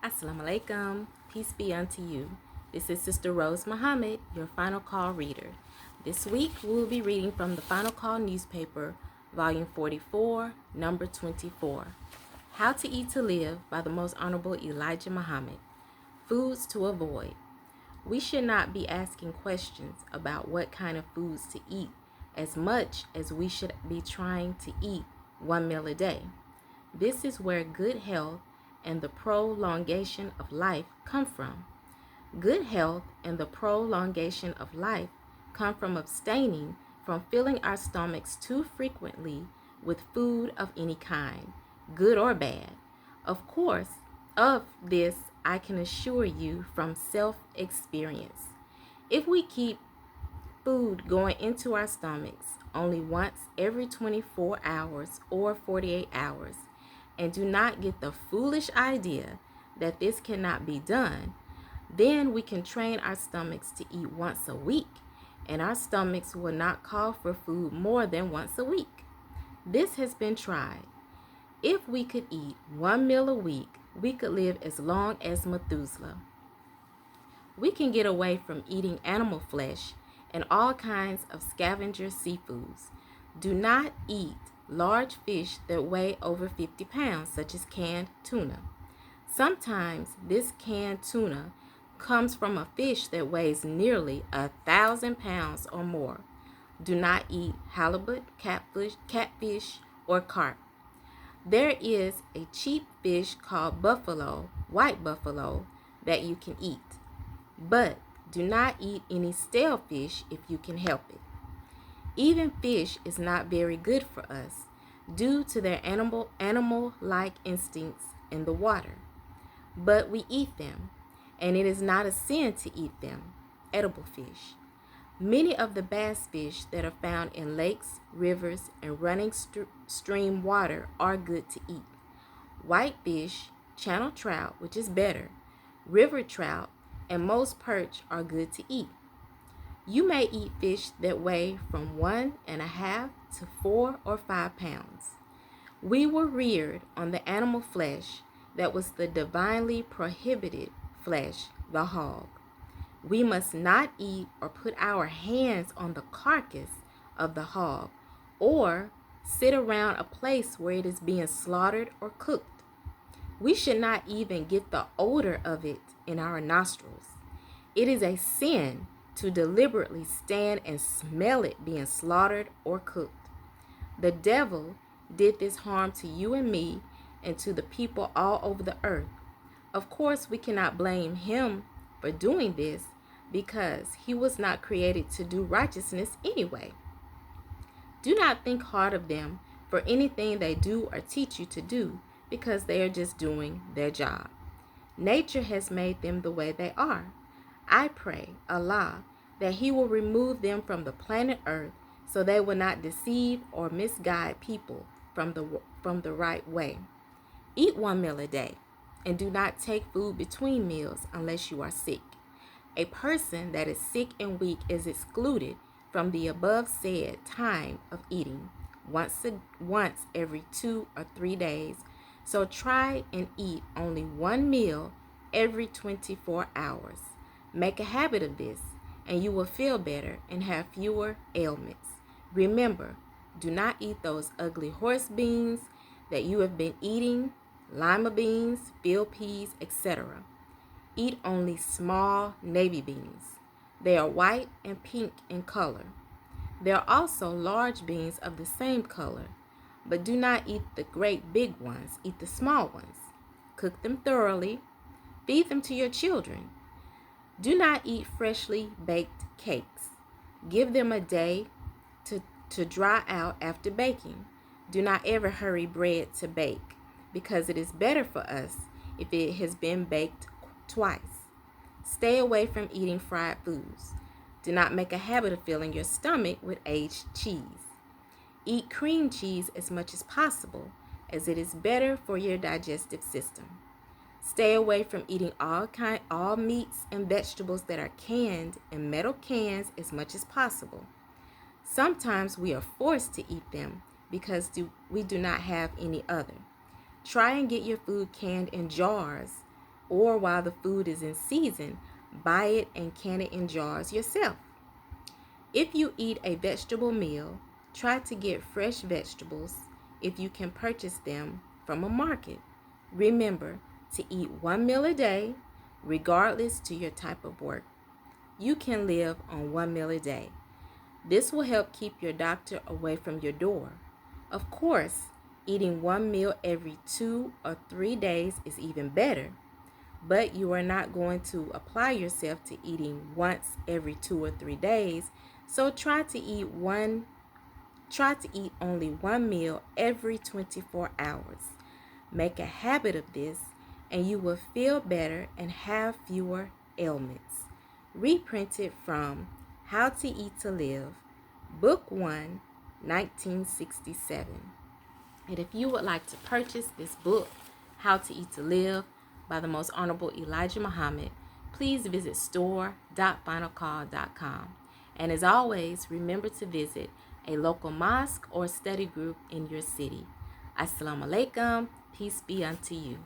Assalamu alaikum. Peace be unto you. This is Sister Rose Muhammad, your Final Call reader. This week we will be reading from the Final Call newspaper, volume 44, number 24. How to Eat to Live by the Most Honorable Elijah Muhammad. Foods to avoid. We should not be asking questions about what kind of foods to eat as much as we should be trying to eat one meal a day. This is where good health and the prolongation of life come from. Good health and the prolongation of life come from abstaining from filling our stomachs too frequently with food of any kind, good or bad. Of course, of this I can assure you from self-experience. If we keep food going into our stomachs only once every 24 hours or 48 hours, and do not get the foolish idea that this cannot be done, then we can train our stomachs to eat once a week, and our stomachs will not call for food more than once a week. This has been tried. If we could eat one meal a week, we could live as long as Methuselah. We can get away from eating animal flesh and all kinds of scavenger seafoods. Do not eat large fish that weigh over 50 pounds, such as canned tuna. Sometimes this canned tuna comes from a fish that weighs nearly 1,000 pounds or more. Do not eat halibut, catfish, or carp. There is a cheap fish called buffalo, white buffalo, that you can eat. But do not eat any stale fish if you can help it. Even fish is not very good for us due to their animal-like instincts in the water. But we eat them, and it is not a sin to eat them, edible fish. Many of the bass fish that are found in lakes, rivers, and running stream water are good to eat. Whitefish, channel trout, which is better, river trout, and most perch are good to eat. You may eat fish that weigh from 1.5 to 4 or 5 pounds. We were reared on the animal flesh that was the divinely prohibited flesh, the hog. We must not eat or put our hands on the carcass of the hog or sit around a place where it is being slaughtered or cooked. We should not even get the odor of it in our nostrils. It is a sin to deliberately stand and smell it being slaughtered or cooked. The devil did this harm to you and me and to the people all over the earth. Of course, we cannot blame him for doing this because he was not created to do righteousness anyway. Do not think hard of them for anything they do or teach you to do because they are just doing their job. Nature has made them the way they are. I pray, Allah, that He will remove them from the planet Earth so they will not deceive or misguide people from the right way. Eat one meal a day and do not take food between meals unless you are sick. A person that is sick and weak is excluded from the above said time of eating once every 2 or 3 days. So try and eat only one meal every 24 hours. Make a habit of this, and you will feel better and have fewer ailments. Remember, do not eat those ugly horse beans that you have been eating, lima beans, field peas, etc. Eat only small navy beans. They are white and pink in color. There are also large beans of the same color, but do not eat the great big ones. Eat the small ones. Cook them thoroughly. Feed them to your children. Do not eat freshly baked cakes. Give them a day to dry out after baking. Do not ever hurry bread to bake because it is better for us if it has been baked twice. Stay away from eating fried foods. Do not make a habit of filling your stomach with aged cheese. Eat cream cheese as much as possible as it is better for your digestive system. Stay away from eating all meats and vegetables that are canned in metal cans as much as possible. Sometimes we are forced to eat them because we do not have any other. Try and get your food canned in jars or while the food is in season, buy it and can it in jars yourself. If you eat a vegetable meal, try to get fresh vegetables if you can purchase them from a market. Remember to eat one meal a day, regardless to your type of work. You can live on one meal a day. This will help keep your doctor away from your door. Of course, eating one meal every 2 or 3 days is even better, but you are not going to apply yourself to eating once every 2 or 3 days, so try to eat only one meal every 24 hours. Make a habit of this and you will feel better and have fewer ailments. Reprinted from How to Eat to Live, Book 1, 1967. And if you would like to purchase this book, How to Eat to Live, by the Most Honorable Elijah Muhammad, please visit store.finalcall.com. And as always, remember to visit a local mosque or study group in your city. Assalamu alaikum. Peace be unto you.